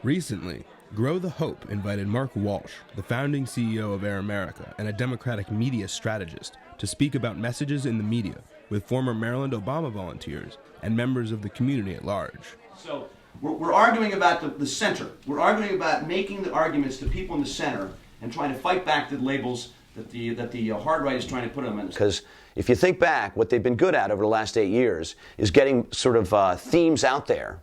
Recently, Grow the Hope invited Mark Walsh, the founding CEO of Air America and a Democratic media strategist, to speak about messages in the media with former Maryland Obama volunteers and members of the community at large. So we're arguing about the center. We're arguing about making the arguments to people in the center and trying to fight back the labels that the hard right is trying to put them in. Because if you think back, what they've been good at over the last 8 years is getting sort of themes out there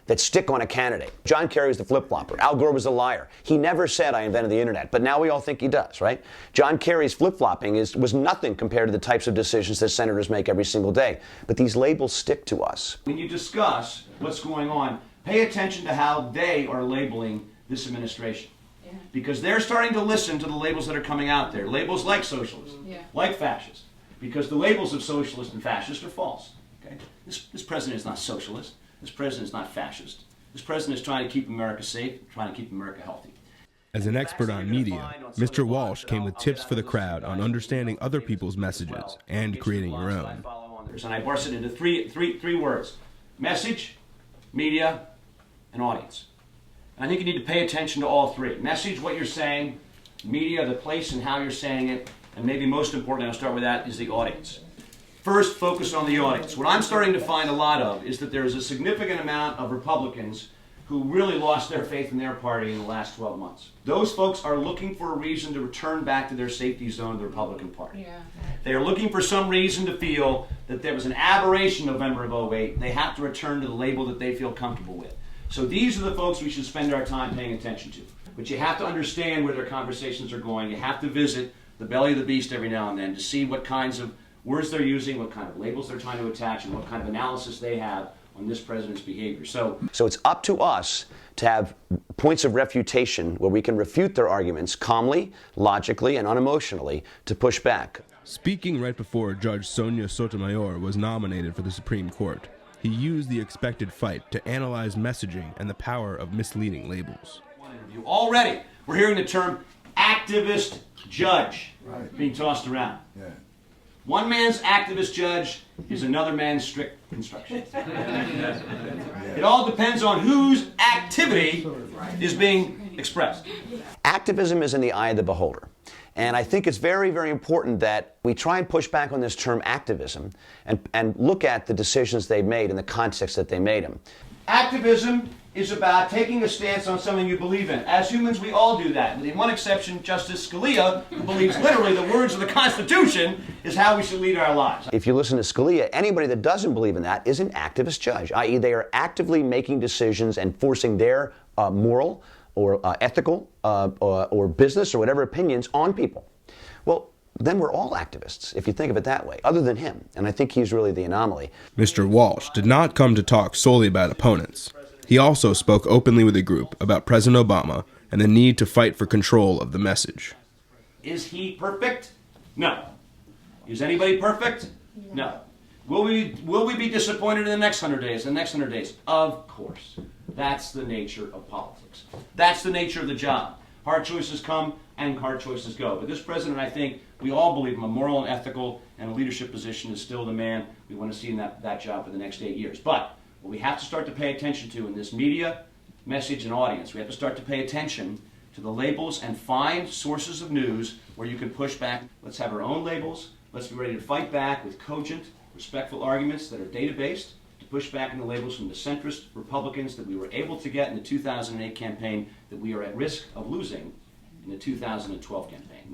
that stick on a candidate. John Kerry was the flip-flopper. Al Gore was a liar. He never said, I invented the internet, but now we all think he does, right? John Kerry's flip-flopping was nothing compared to the types of decisions that senators make every single day. But these labels stick to us. When you discuss what's going on, pay attention to how they are labeling this administration. Yeah. Because they're starting to listen to the labels that are coming out there. Labels like socialist, like fascist. Because the labels of socialist and fascist are false. Okay? This president is not socialist. This president is not fascist. This president is trying to keep America safe, trying to keep America healthy. As an expert on media, Mr. Walsh came with tips for the crowd on understanding other people's messages and creating your own. And I parse it into three words: message, media, and audience. And I think you need to pay attention to all three. Message, what you're saying; media, the place and how you're saying it; and maybe most important, I'll start with that, is the audience. First, focus on the audience. What I'm starting to find a lot of is that there is a significant amount of Republicans who really lost their faith in their party in the last 12 months. Those folks are looking for a reason to return back to their safety zone, the Republican Party. Yeah. They are looking for some reason to feel that there was an aberration November of 2008. They have to return to the label that they feel comfortable with. So these are the folks we should spend our time paying attention to. But you have to understand where their conversations are going. You have to visit the belly of the beast every now and then to see what kinds of words they're using, what kind of labels they're trying to attach, and what kind of analysis they have on this president's behavior. So it's up to us to have points of refutation where we can refute their arguments calmly, logically, and unemotionally to push back. Speaking right before Judge Sonia Sotomayor was nominated for the Supreme Court, he used the expected fight to analyze messaging and the power of misleading labels. Already, we're hearing the term activist judge being tossed around. Yeah. One man's activist judge is another man's strict construction. It all depends on whose activity is being expressed. Activism is in the eye of the beholder. And I think it's very, very important that we try and push back on this term activism and look at the decisions they've made in the context that they made them. Activism is about taking a stance on something you believe in. As humans, we all do that. With the one exception, Justice Scalia, who believes literally the words of the Constitution is how we should lead our lives. If you listen to Scalia, anybody that doesn't believe in that is an activist judge, i.e. they are actively making decisions and forcing their moral or ethical or business or whatever opinions on people. Well, then we're all activists, if you think of it that way, other than him. And I think he's really the anomaly. Mr. Walsh did not come to talk solely about opponents. He also spoke openly with a group about President Obama and the need to fight for control of the message. Is he perfect? No. Is anybody perfect? No. Will we be disappointed in the next 100 days, the next 100 days? Of course. That's the nature of politics. That's the nature of the job. Hard choices come and hard choices go. But this president, I think, we all believe him, a moral and ethical and a leadership position is still the man we want to see in that job for the next 8 years. But what we have to start to pay attention to in this media, message, and audience, we have to start to pay attention to the labels and find sources of news where you can push back. Let's have our own labels. Let's be ready to fight back with cogent, respectful arguments that are data-based to push back on the labels from the centrist Republicans that we were able to get in the 2008 campaign that we are at risk of losing in the 2012 campaign.